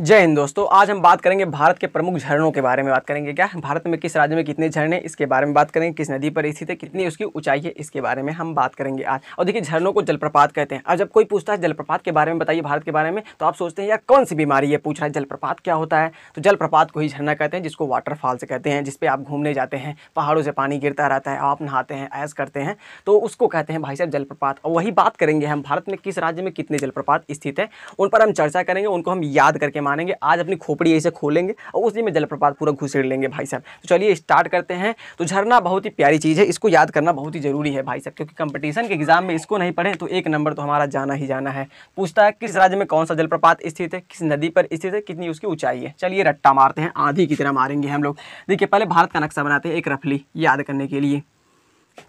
जय हिंद दोस्तों। आज हम बात करेंगे भारत के प्रमुख झरनों के बारे में। बात करेंगे क्या भारत में किस राज्य में कितने झरने, इसके बारे में बात करेंगे। किस नदी पर स्थित है, कितनी उसकी ऊंचाई है, इसके बारे में हम बात करेंगे आज। और देखिए, झरनों को जलप्रपात कहते हैं। अब जब कोई पूछता है जलप्रपात के बारे में बताइए भारत के बारे में, तो आप सोचते हैं यार कौन सी बीमारी है, पूछ रहा है जलप्रपात क्या होता है। तो जलप्रपात को ही झरना कहते हैं, जिसको वाटरफॉल से कहते हैं, जिसपे आप घूमने जाते हैं, पहाड़ों से पानी गिरता रहता है, आप नहाते हैं, ऐश करते हैं, तो उसको कहते हैं भाई साहब जलप्रपात। और वही बात करेंगे हम, भारत में किस राज्य में कितने जलप्रपात स्थित है, उन पर हम चर्चा करेंगे, उनको हम याद करके मानेंगे। आज अपनी खोपड़ी ऐसे खोलेंगे और उसी में जलप्रपात पूरा घुसेड़ लेंगे भाई साहब। तो चलिए स्टार्ट करते हैं। तो झरना बहुत ही प्यारी चीज़ है, इसको याद करना बहुत ही जरूरी है भाई साहब, क्योंकि कंपटीशन के एग्जाम में इसको नहीं पढ़ें तो एक नंबर तो हमारा जाना ही जाना है। पूछता है किस राज्य में कौन सा जलप्रपात स्थित है, किस नदी पर स्थित है, कितनी उसकी ऊंचाई है। चलिए रट्टा मारते हैं, आंधी की तरह मारेंगे हम लोग। देखिए पहले भारत का नक्शा बनाते हैं एक रफली याद करने के लिए।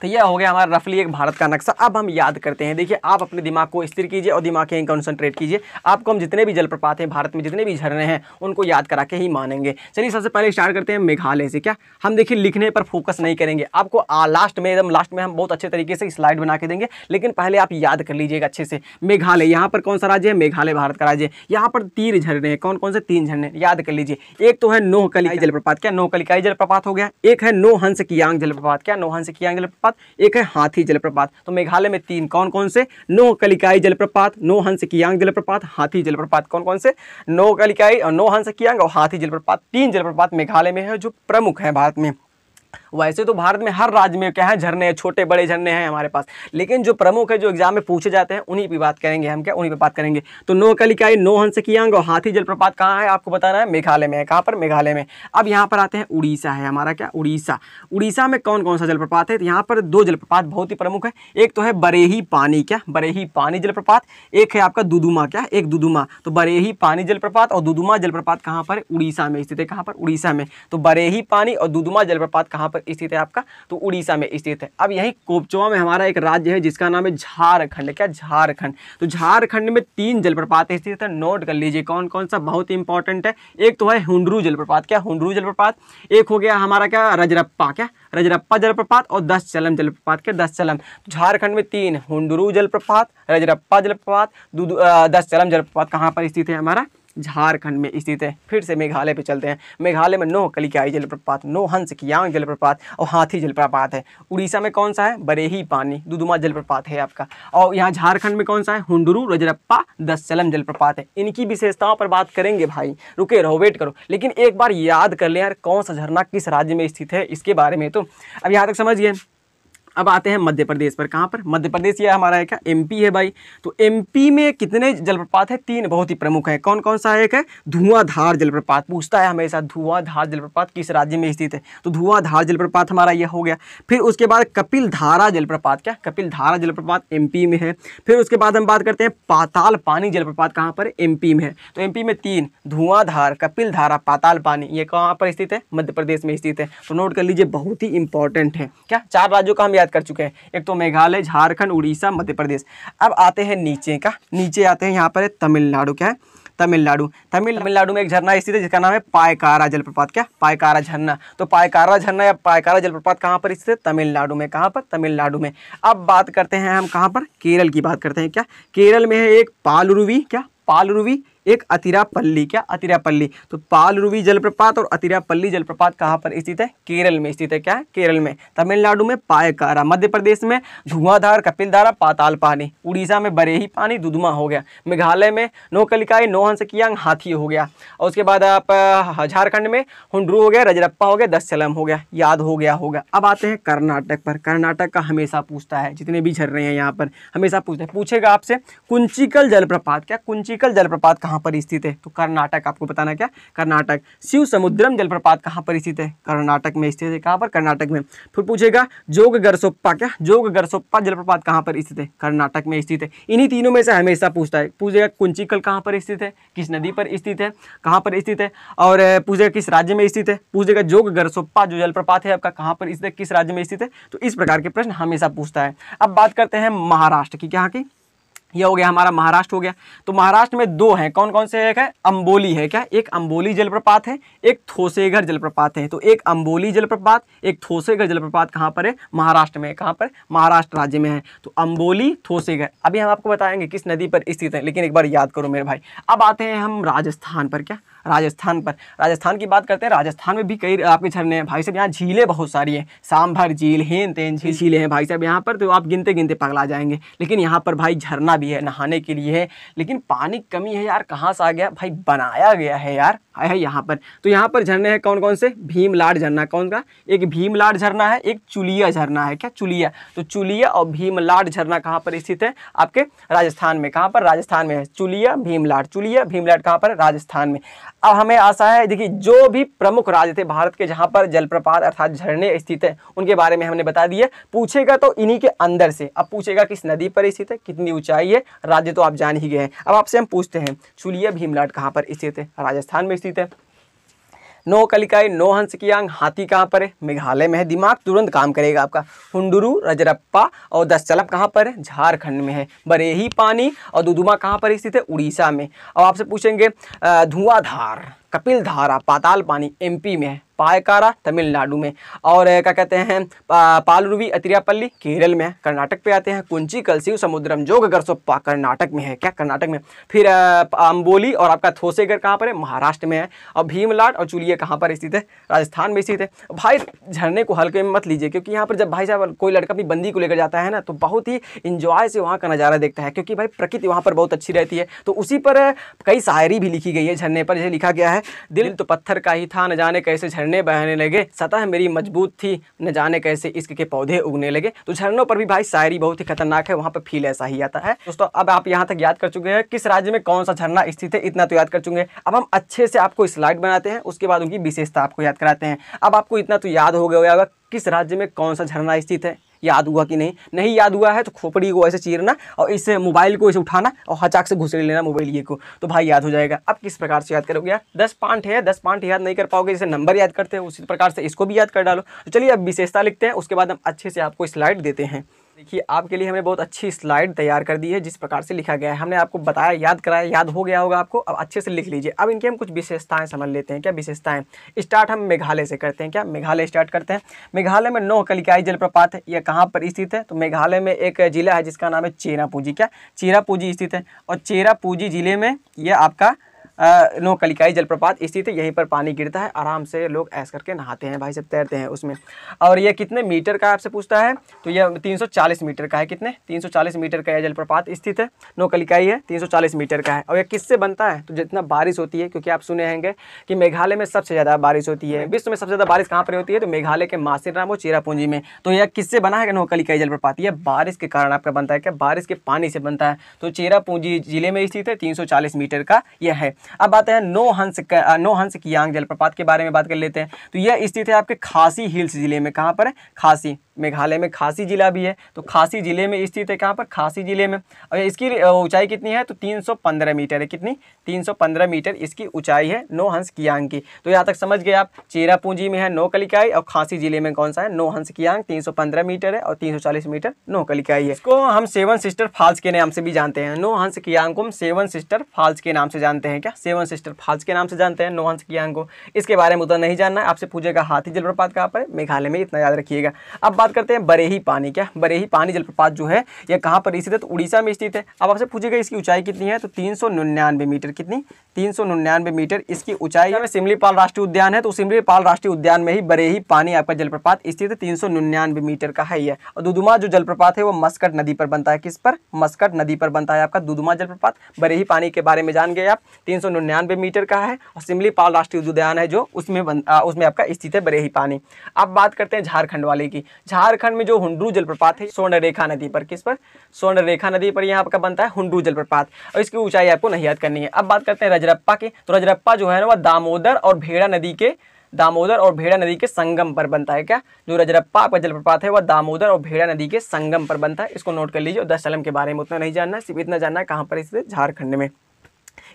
तो यह हो गया हमारा रफली एक भारत का नक्शा। अब हम याद करते हैं। देखिए आप अपने दिमाग को स्थिर कीजिए और दिमाग के कंसंट्रेट कीजिए। आपको हम जितने भी जलप्रपात हैं भारत में, जितने भी झरने हैं, उनको याद करा के ही मानेंगे। चलिए सबसे पहले स्टार्ट करते हैं मेघालय से। क्या हम देखिए लिखने पर फोकस नहीं करेंगे, आपको लास्ट में एकदम लास्ट में हम बहुत अच्छे तरीके से स्लाइड बना के देंगे, लेकिन पहले आप याद कर लीजिएगा अच्छे से। मेघालय, यहाँ पर कौन सा राज्य है, मेघालय भारत का राज्य है। यहाँ पर 3 झरने हैं। कौन कौन से 3 झरने याद कर लीजिए। एक तो है नोहकलिकाई जलप्रपात। क्या नोहकलिकाई जलप्रपात हो गया। एक है नोहंस कियांग जलप्रपात। क्या नोहंस कियांग जलप्रपात। एक है हाथी जलप्रपात। तो मेघालय में 3 कौन कौन से, नोहकलिकाई जलप्रपात, नोहंस कियांग जलप्रपात, हाथी जलप्रपात। कौन कौन से, नोहकलिकाई और नोहंस कियांग और हाथी जलप्रपात। 3 जलप्रपात मेघालय में है जो प्रमुख है भारत में। वैसे तो भारत में हर राज्य में क्या है, झरने हैं, छोटे बड़े झरने हैं हमारे पास, लेकिन जो प्रमुख है जो एग्जाम में पूछे जाते हैं उन्हीं पे बात करेंगे हम। क्या उन्हीं पे बात करेंगे। तो नोहकलिकाई, नोहंस कियांग और हाथी जलप्रपात कहाँ है आपको बताना है, मेघालय में है। कहाँ पर, मेघालय में। अब यहाँ पर आते हैं उड़ीसा है हमारा। क्या उड़ीसा, उड़ीसा में कौन कौन सा जलप्रपात है। तो यहाँ पर 2 जलप्रपात बहुत ही प्रमुख है। एक तो है बरेही पानी। क्या बरेही पानी जलप्रपात। एक है आपका दुदुमा। क्या एक दुदुमा। तो बरेही पानी जलप्रपात और दुदुमा जलप्रपात कहाँ पर, उड़ीसा में स्थित है। कहाँ पर, उड़ीसा में। तो बरेही पानी और दुदुमा जलप्रपात कहाँ पर स्थित है आपका, तो उड़ीसा में स्थित है। अब यही कोपचोवा में हमारा एक राज्य है जिसका नाम है झारखंड। क्या झारखंड। तो झारखंड में 3 जलप्रपात स्थित है, नोट कर लीजिए कौन कौन सा, बहुत इंपॉर्टेंट है। एक तो है हुंडरू जलप्रपात। क्या हुंडरू जलप्रपात। एक हो गया हमारा क्या, रजरप्पा। क्या रजरप्पा जलप्रपात और 10 चलम जलप्रपात। क्या 10 चलम। झारखंड में 3 हुंडरू जलप्रपात, रजरप्पा जलप्रपात, 10 चलम जलप्रपात कहाँ पर स्थित है हमारा, झारखंड में स्थित है। फिर से मेघालय पे चलते हैं। मेघालय में नोहकलिकाई जलप्रपात, नोहंस कियांग जलप्रपात और हाथी जलप्रपात है। उड़ीसा में कौन सा है, बरेही पानी, दुदुमा जलप्रपात है आपका। और यहाँ झारखंड में कौन सा है, हुंडरू, रजरप्पा, 10 चलम जलप्रपात है। इनकी विशेषताओं पर बात करेंगे भाई, रुके रहो, वेट करो। लेकिन एक बार याद कर ले यार कौन सा झरना किस राज्य में स्थित है इसके बारे में। तो अब यहाँ तक समझिए। अब आते हैं मध्य प्रदेश पर। कहाँ पर, मध्य प्रदेश ये हमारा है क्या, एमपी है भाई। तो एमपी में कितने जलप्रपात है, 3 बहुत ही प्रमुख है। कौन कौन सा है, एक है धुआंधार जलप्रपात। पूछता है हमेशा धुआंधार जलप्रपात किस राज्य में स्थित है, तो धुआंधार जलप्रपात हमारा यह हो गया। फिर उसके बाद कपिलधारा जलप्रपात। क्या कपिलधारा जलप्रपात एमपी में है। फिर उसके बाद हम बात करते हैं पाताल पानी जलप्रपात। कहाँ पर, एमपी में है। तो एमपी में 3 धुआंधार, कपिलधारा, पाताल पानी, ये कहाँ पर स्थित है, मध्य प्रदेश में स्थित है। तो नोट कर लीजिए, बहुत ही इंपॉर्टेंट है। क्या 4 राज्यों का हम कर चुके हैं, एक तो मेघालय, झारखंड, उड़ीसा, मध्य प्रदेश। अब आते हैं नीचे का, नीचे आते हैं यहाँ पर है तमिलनाडु। क्या है, तमिलनाडु। तमिलनाडु में एक झरना स्थित है जिसका नाम है पायकारा जलप्रपात। क्या पायकारा झरना। तो पायकारा झरना या पायकारा जलप्रपात कहाँ पर स्थित है, तमिलनाडु में। कहाँ पर, तमिलनाडु में। अब बात करते हैं हम कहाँ पर, केरल की बात करते हैं। क्या केरल में है एक पालरुवी। क्या पालरुवी, एक अतिरापल्ली। क्या अतिरापल्ली। तो पालरुवी जलप्रपात और अतिरापल्ली जलप्रपात कहाँ पर स्थित है, केरल में स्थित है। क्या है, केरल में। तमिलनाडु में पायकारा, मध्य प्रदेश में धुआंधार, कपिलधारा, पाताल पानी, उड़ीसा में बरेही पानी, दुदुमा हो गया, मेघालय में नोहकलिकाई, नोहंस कियांग, हाथी हो गया। और उसके बाद आप झारखंड में हुंडरू हो गया, रजरप्पा हो गया, 10 चलम हो गया। याद हो गया होगा। अब आते हैं कर्नाटक पर। कर्नाटक का हमेशा पूछता है, जितने भी झरने हैं यहाँ पर हमेशा पूछेगा आपसे कुंचिकल जलप्रपात। क्या कुंचिकल जलप्रपात कहाँ पर स्थित है, तो कर्नाटक आपको बताना। क्या कर्नाटक। शिव समुद्रम जलप्रपात कहाँ पर स्थित है, कर्नाटक में स्थित है। कहाँ पर, कर्नाटक में। फिर पूछेगा जोगगरसोप्पा। क्या जोगगरसोप्पा जलप्रपात कहाँ पर स्थित है, कर्नाटक में स्थित है। इन्हीं तीनों में से हमेशा पूछता है। पूछेगा कुंचिकल कहाँ पर स्थित है, किस नदी पर स्थित है, कहाँ पर स्थित है, और पूछेगा किस राज्य में स्थित है। पूछेगा जोगगरसोप्पा जो जलप्रपात है आपका कहाँ पर स्थित है, किस राज्य में स्थित है। तो इस प्रकार के प्रश्न हमेशा पूछता है। अब बात करते हैं महाराष्ट्र की। क्या की, ये हो गया हमारा महाराष्ट्र हो गया। तो महाराष्ट्र में दो हैं, कौन कौन से? एक है अंबोली है क्या, एक अंबोली जलप्रपात है, एक थोसेघर जलप्रपात है। तो एक अंबोली जलप्रपात, एक थोसेघर जलप्रपात कहाँ पर है? महाराष्ट्र में। कहाँ पर? महाराष्ट्र राज्य में है। तो अंबोली, थोसेघर। अभी हम आपको बताएंगे किस नदी पर स्थित है, लेकिन एक बार याद करो मेरे भाई। अब आते हैं हम राजस्थान पर। क्या? राजस्थान पर। राजस्थान की बात करते हैं। राजस्थान में भी कई आपके झरने हैं भाई साहब, यहाँ झीलें बहुत सारी हैं। सांभर झील, हेन तेन झीलें हैं भाई साहब यहाँ पर, तो आप गिनते गिनते पगला जाएंगे। लेकिन यहाँ पर भाई झरना भी है, नहाने के लिए है, लेकिन पानी की कमी है यार। कहाँ से आ गया भाई? बनाया गया है यार, है यहाँ पर। तो यहाँ पर झरने हैं कौन कौन से? भीमलाड झरना। कौन का? एक भीमलाड झरना है, एक चुलिया झरना है। क्या? चुलिया। तो चुलिया और भीमलाड झरना कहाँ पर स्थित है? आपके राजस्थान में। कहाँ पर? राजस्थान में है। चुलिया भीमलाड, चुलिया भीमलाड कहाँ पर? राजस्थान में। अब हमें आशा है, देखिए जो भी प्रमुख राज्य थे भारत के जहाँ पर जलप्रपात अर्थात झरने स्थित है, उनके बारे में हमने बता दिया। पूछेगा तो इन्हीं के अंदर से। अब पूछेगा किस नदी पर स्थित है, कितनी ऊंचाई है, राज्य तो आप जान ही गए हैं। अब आपसे हम पूछते हैं चुलिया भीमलाड कहाँ पर स्थित है? राजस्थान में स्थित है। नौकलिकाई, नौहंस की आंख, हाथी कहाँ पर है? मेघालय में है। दिमाग तुरंत काम करेगा आपका। हुंडुरु, रजरप्पा और दसचलप कहाँ पर है? झारखंड में है। बरेही पानी और दुदुमा कहाँ पर स्थित है? उड़ीसा में। अब आपसे पूछेंगे धुआंधार, कपिल धारा, पाताल पानी एमपी में है। पायकारा तमिलनाडु में। और क्या कहते हैं पालरुवी अतिरापल्ली केरल में है। कर्नाटक पे आते हैं कुंची कलसिव समुद्रम जोग गरसोप्पा कर्नाटक में है। क्या? कर्नाटक में। फिर अंबोली और आपका थोसेघर कहाँ पर है? महाराष्ट्र में है। और भीमलाड और चुलिया कहाँ पर स्थित है? राजस्थान में स्थित है। भाई झरने को हल्के में मत लीजिए, क्योंकि यहाँ पर जब भाई साहब कोई लड़का अपनी बंदी को लेकर जाता है ना, तो बहुत ही इंजॉय से वहाँ का नज़ारा देखता है, क्योंकि भाई प्रकृति वहाँ पर बहुत अच्छी रहती है। तो उसी पर कई शायरी भी लिखी गई है झरने पर। जैसे लिखा गया है, दिल तो पत्थर का ही था, न जाने कैसे झरने बहने लगे, सतह मेरी मजबूत थी, न जाने कैसे इश्क के पौधे उगने लगे। तो झरनों पर भी भाई शायरी बहुत ही खतरनाक है, वहाँ पर फील ऐसा ही आता है। दोस्तों अब आप यहाँ तक याद कर चुके हैं किस राज्य में कौन सा झरना स्थित है, इतना तो याद कर चुके हैं। अब हम अच्छे से आपको स्लाइड बनाते हैं, उसके बाद उनकी विशेषता आपको याद कराते हैं। अब आपको इतना तो याद हो गया होगा किस राज्य में कौन सा झरना स्थित है। याद हुआ कि नहीं? नहीं याद हुआ है तो खोपड़ी को ऐसे चीरना और इस मोबाइल को ऐसे उठाना और हचाक से घुसेड़ लेना मोबाइल ये को, तो भाई याद हो जाएगा। अब किस प्रकार से याद करोगे यार? 10 पॉइंट है, 10 पॉइंट याद नहीं कर पाओगे, जैसे नंबर याद करते हैं उसी प्रकार से इसको भी याद कर डालो। तो चलिए अब विशेषता लिखते हैं, उसके बाद हम अच्छे से आपको स्लाइड देते हैं। देखिए आपके लिए हमने बहुत अच्छी स्लाइड तैयार कर दी है, जिस प्रकार से लिखा गया है। हमने आपको बताया, याद कराया, याद हो गया होगा आपको। अब अच्छे से लिख लीजिए। अब इनकी हम कुछ विशेषताएं समझ लेते हैं। क्या विशेषताएं? स्टार्ट हम मेघालय से करते हैं। क्या? मेघालय स्टार्ट करते हैं। मेघालय में नौकलिकाई जलप्रपात है। यह कहाँ पर स्थित है? तो मेघालय में एक जिला है जिसका नाम है चेरापूंजी। क्या? चेरापूंजी स्थित है। और चेरापूंजी जिले में यह आपका नौकलिकाई जलप्रपात स्थित है। यहीं पर पानी गिरता है, आराम से लोग ऐस करके नहाते हैं भाई, सब तैरते हैं उसमें। और ये कितने मीटर का आपसे पूछता है? तो यह 340 मीटर का है। कितने? 340 मीटर का यह जलप्रपात स्थित है। नौकलिकाई है, 340 मीटर का है। और यह किससे बनता है? तो जितना बारिश होती है, क्योंकि आप सुने होंगे कि मेघालय में सबसे ज़्यादा बारिश होती है। विश्व में सबसे ज़्यादा बारिश कहाँ पर होती है? तो मेघालय के मासिनराम और चेरापूंजी में। तो यह किससे बना है नौकलिकाई जलप्रपात? यह बारिश के कारण आपका बनता है। क्या? बारिश के पानी से बनता है। तो चेरापूंजी जिले में स्थित है, 340 मीटर का यह है। अब आते हैं नौहंस कियांग जलप्रपात के बारे में बात कर लेते हैं। तो यह स्थित है आपके खासी हिल्स जिले में। कहाँ पर है? खासी। मेघालय में खासी जिला भी है, तो खासी जिले में स्थित है। कहाँ पर? खासी जिले में। और इसकी ऊंचाई कितनी है? तो 315 मीटर है। कितनी? 315 मीटर इसकी ऊंचाई है नौहंस कियांग की। तो यहाँ तक समझ गए आप। चेरापूंजी में है नौकलिकाई और खासी जिले में कौन सा है? नौहंस कियांग। 315 मीटर है और 340 मीटर नौकलिकाई है। इसको हम सेवन सिस्टर फॉल्स के नाम से भी जानते हैं। नौहंस कियांग को हम सेवन सिस्टर फॉल्स के नाम से जानते हैं। क्या? सेवन सिस्टर फॉल्स के नाम से जानते हैं नौहंस कियांग को। इसके बारे में उतना नहीं जानना है। आपसे पूछेगा हाथी जलप्रपात कहाँ पर है? मेघालय में, इतना याद रखिएगा। अब बात करते हैं बरेही पानी। क्या? बरेही पानी जलप्रपात जो है यह कहाँ पर स्थित है? तो उड़ीसा में स्थित है। अब आपसे पूछेगा इसकी ऊंचाई कितनी है? तो 399 मीटर। कितनी? 399 मीटर इसकी ऊंचाई है। सिमलीपाल राष्ट्रीय उद्यान है, तो सिमलीपाल राष्ट्रीय उद्यान में ही बरेही पानी आपका जलप्रपात स्थित है। 399 मीटर का है यह। और दुदुमा जो जलप्रपात है वो मस्कट नदी पर बनता है। किस पर? मस्कट नदी पर बनता है आपका दुदुमा जलप्रपात। बरेही पानी के बारे में जान गए आप। 399 मीटर का है और सिमलीपाल राष्ट्रीय उद्यान है जो उसमें आपका स्थित है बरेही पानी। अब बात करते हैं झारखंड वाले की। झारखंड में जो हुंडरू जलप्रपात है स्वर्णरेखा नदी पर। किस पर? स्वर्णरेखा नदी पर यहाँ का बनता है हुंडरू जलप्रपात, और इसकी ऊंचाई आपको नहीं याद करनी है। अब बात करते हैं रजरप्पा की। तो रजरप्पा जो है ना वह दामोदर और भेड़ा नदी के संगम पर बनता है। क्या? जो रजरप्पा आपका जलप्रपात है वह दामोदर और भेड़ा नदी के संगम पर बनता है। इसको नोट कर लीजिए। और दसचलम के बारे में उतना नहीं जानना है, सिर्फ इतना जानना है कहाँ पर स्थित है? झारखंड में।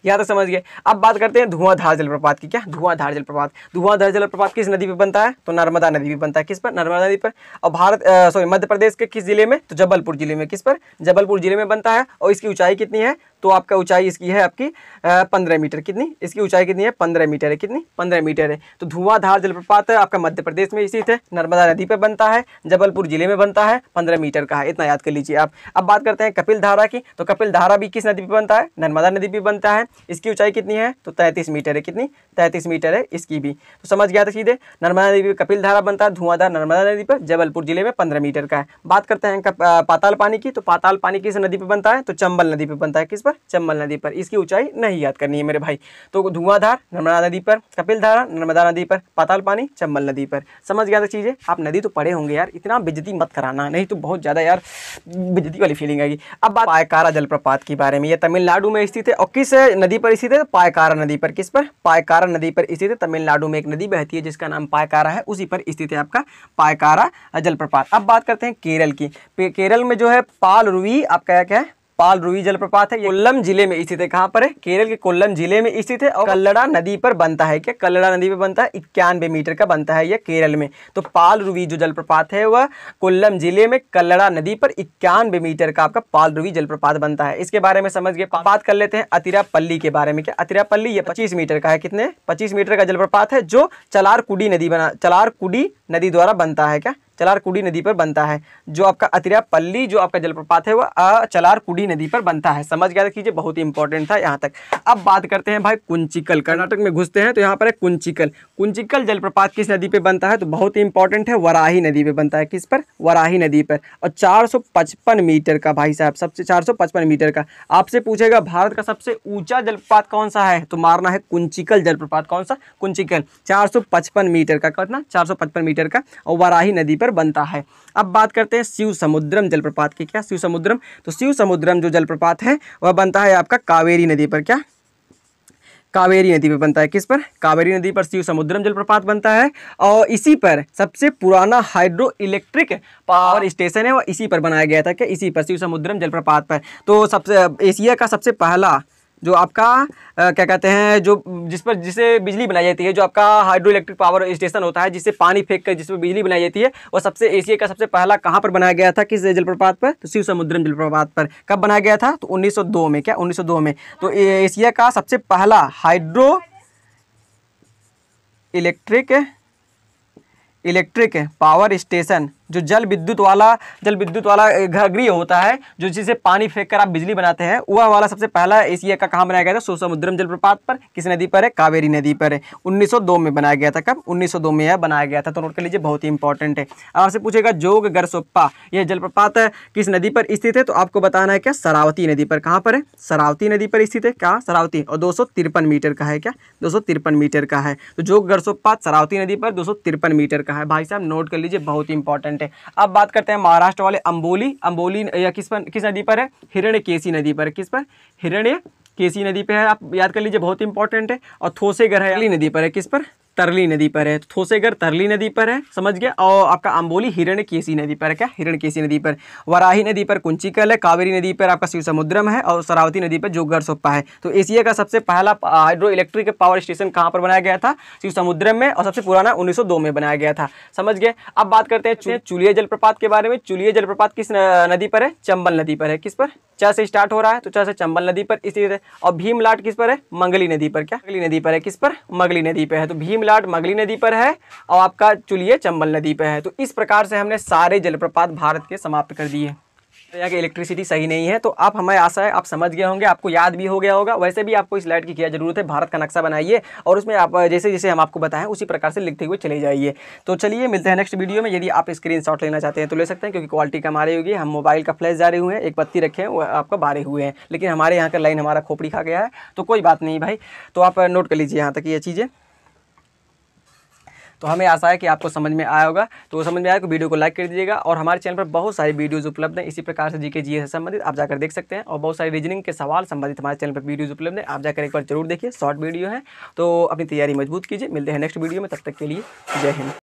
यहाँ तक समझ गए। अब बात करते हैं धुआंधार जलप्रपात की। क्या धुआंधार जलप्रपात? धुआंधार जलप्रपात किस नदी पे बनता है? तो नर्मदा नदी पे बनता है। किस पर? नर्मदा नदी पर। और मध्य प्रदेश के किस जिले में? तो जबलपुर जिले में। किस पर? जबलपुर जिले में बनता है। और इसकी ऊंचाई कितनी है? तो आपका ऊंचाई इसकी है आपकी 15 मीटर। कितनी? इसकी ऊंचाई कितनी है? 15 मीटर है। कितनी? 15 मीटर है। तो धुआंधार जलप्रपात आपका मध्य प्रदेश में स्थित है, नर्मदा नदी पर बनता है, जबलपुर जिले में बनता है, 15 मीटर का है। इतना याद कर लीजिए आप। अब बात करते हैं कपिल धारा की। तो कपिल धारा भी किस नदी पर बनता है? नर्मदा नदी पर बनता है। इसकी ऊंचाई कितनी है? तो 33 मीटर है। कितनी? 33 मीटर है इसकी भी। तो समझ गया था सीधे। नर्मदा नदी पर कपिल धारा बनता है, धुआंधार नर्मदा नदी पर, जबलपुर जिले में 15 मीटर का है। बात करते हैं पाताल पानी की। तो पाताल पानी किस नदी पर बनता है? तो चंबल नदी पर बनता है। किस पर? चंबल नदी पर। इसकी ऊंचाई नहीं याद करनी है मेरे भाई। तो धुआंधार नर्मदा नदी पर, कपिल धारा नर्मदा नदी पर, पाताल पानी चंबल नदी पर। समझ गया था चीजें। आप नदी तो पढ़े होंगे यार, इतना बेइज्जती मत कराना, नहीं तो बहुत ज्यादा यार बेइज्जती वाली फीलिंग आएगी। अब बात पायकारा जलप्रपात के बारे में। यह तमिलनाडु में स्थित है। और किस नदी पर स्थित है? पायकारा नदी पर। किस पर? पायकारा नदी पर स्थित है। तमिलनाडु में एक नदी बहती है जिसका नाम पायकारा है, उसी पर स्थित है आपका पायकारा जलप्रपात। अब बात करते हैं केरल की। केरल में जो है पालरुवी आपका क्या है? पालरुवी जलप्रपात है। ये कोल्लम जिले में स्थित है। कहाँ पर है? केरल के कोल्लम जिले में स्थित है। और कल्लड़ा नदी पर बनता है। क्या कल्लड़ा नदी पर बनता है? 91 मीटर का बनता है ये केरल में। तो पालरुवी जो जलप्रपात है वह कोल्लम जिले में कल्लड़ा नदी पर 91 मीटर का आपका पालरुवी जलप्रपात बनता है। इसके बारे में समझ गए। बात कर लेते हैं अतिरापल्ली के बारे में। क्या अतिरापल्ली? ये 25 मीटर का है। कितने? 25 मीटर का जलप्रपात है जो चलारकुडी नदी द्वारा बनता है। क्या? चलारकुडी नदी पर बनता है। जो आपका अतिरापल्ली जो आपका जलप्रपात है वह चलारकुडी नदी पर बनता है। समझ गया कीजिए, बहुत ही इंपॉर्टेंट था यहाँ तक। अब बात करते हैं भाई कुंचिकल। कर्नाटक में घुसते हैं तो यहाँ पर है कुंचिकल। कुंचिकल जलप्रपात किस नदी पे बनता है? तो बहुत ही इंपॉर्टेंट है, वराही नदी पे बनता है। किस पर? वराही नदी पर। और 455 मीटर का भाई साहब, सबसे 455 मीटर का। आपसे पूछेगा भारत का सबसे ऊंचा जलप्रपात कौन सा है? तो मारना है कुंचिकल जलप्रपात। कौन सा? कुंचिकल। 455 मीटर का। कितना? 455 मीटर का। और वराही नदी पर बनता है। अब बात करते हैं शिव समुद्रम जलप्रपात की। क्या? शिव समुद्रम? तो शिव समुद्रम जो जलप्रपात है वह बनता है आपका कावेरी नदी पर। क्या? कावेरी नदी पर बनता है। किस पर? कावेरी नदी पर शिव समुद्रम जलप्रपात बनता है। और इसी पर सबसे पुराना हाइड्रो इलेक्ट्रिक पावर स्टेशन है, वह इसी पर बनाया गया था। क्या? इसी पर, शिव समुद्रम जलप्रपात पर। तो सबसे एशिया का सबसे पहला जो आपका क्या कहते हैं, जो जिससे बिजली बनाई जाती है, जो आपका हाइड्रो इलेक्ट्रिक पावर स्टेशन होता है जिससे पानी फेंक कर जिसमें बिजली बनाई जाती है, वो सबसे एशिया का सबसे पहला कहाँ पर बनाया गया था? किस जलप्रपात पर? तो शिव समुद्रम जलप्रपात पर। कब बनाया गया था? तो 1902 में। क्या? 1902 में। तो एशिया का सबसे पहला हाइड्रो इलेक्ट्रिक पावर स्टेशन जो जल विद्युत वाला गृह होता है, जो जिसे पानी फेंक कर आप बिजली बनाते हैं, वह वाला सबसे पहला एशिया का कहाँ बनाया गया था? शिव समुद्रम जलप्रपात पर। किस नदी पर है? कावेरी नदी पर है। 1902 में बनाया गया था। कब? 1902 में यह बनाया गया था। तो नोट कर लीजिए, बहुत ही इंपॉर्टेंट है। आपसे पूछेगा जोग गरसोप्पा यह जलप्रपात किस नदी पर स्थित है? तो आपको बताना है क्या? शरावती नदी पर। कहाँ पर है? शरावती नदी पर स्थित है। क्या? शरावती। और 253 मीटर का है। क्या? 253 मीटर का है। तो जोग गरसोप्पा शरावती नदी पर 253 मीटर का है। भाई साहब नोट कर लीजिए, बहुत ही इंपॉर्टेंट है। अब बात करते हैं महाराष्ट्र वाले अंबोली या किस नदी पर है? हिरण्यकेशी नदी पर। किस पर? हिरण्यकेशी नदी पे है। आप याद कर लीजिए, बहुत इंपॉर्टेंट है। और थोसेगर है नदी पर है। किस पर? तरली नदी पर है। थोसेगर तरली नदी पर है। समझ गया। और आपका अंबोली हिरण्यकेशी नदी पर है। क्या? हिरण्यकेशी नदी पर। वराही नदी पर कुंचिकल है। कावेरी नदी पर आपका शिव समुद्रम है। और शरावती नदी पर जोगगरसोप्पा है। तो एशिया का सबसे पहला हाइड्रो इलेक्ट्रिक पावर स्टेशन कहाँ पर बनाया गया था? शिव समुद्रम में। और सबसे पुराना 1902 में बनाया गया था। समझ गए। अब बात करते हैं चुलिया जलप्रपात के बारे में। चुलिया जलप्रपात किस नदी पर है? चंबल नदी पर है। किस पर? च से स्टार्ट हो रहा है, तो च से चंबल नदी पर स्थित है। और भीमलाट किस पर है? मंगली नदी पर। क्या? मंगली नदी पर है। किस पर? मंगली नदी पर है। तो भीमलाट मंगली नदी पर है और आपका चुलिया चंबल नदी पर है। तो इस प्रकार से हमने सारे जलप्रपात भारत के समाप्त कर दिए। तो यहाँ की इलेक्ट्रिसिटी सही नहीं है, तो आप, हमें आशा है आप समझ गए होंगे, आपको याद भी हो गया होगा। वैसे भी आपको इस स्लाइड की क्या जरूरत है, भारत का नक्शा बनाइए और उसमें आप जैसे जैसे हम आपको बताएं उसी प्रकार से लिखते हुए चले जाइए। तो चलिए मिलते हैं नेक्स्ट वीडियो में। यदि आप स्क्रीनशॉट लेना चाहते हैं तो ले सकते हैं, क्योंकि क्वालिटी कम आ रही होगी। हम मोबाइल का फ्लैश जारे हुए हैं, एक बत्ती रखे हैं, वो आपका बारे हुए हैं, लेकिन हमारे यहाँ का लाइन हमारा खोपड़ी खा गया है। तो कोई बात नहीं भाई, तो आप नोट कर लीजिए यहाँ तक ये चीज़ें। तो हमें आशा है कि आपको समझ में आया होगा। तो समझ में आया तो वीडियो को लाइक कर दीजिएगा। और हमारे चैनल पर बहुत सारी वीडियोज़ उपलब्ध हैं इसी प्रकार से जीके जीएस से संबंधित, आप जाकर देख सकते हैं। और बहुत सारी रीजनिंग के सवाल संबंधित हमारे चैनल पर वीडियोज़ उपलब्ध हैं, आप जाकर एक बार जरूर देखिए। शॉर्ट वीडियो है, तो अपनी तैयारी मजबूत कीजिए। मिलते हैं नेक्स्ट वीडियो में, तब तक के लिए जय हिंद।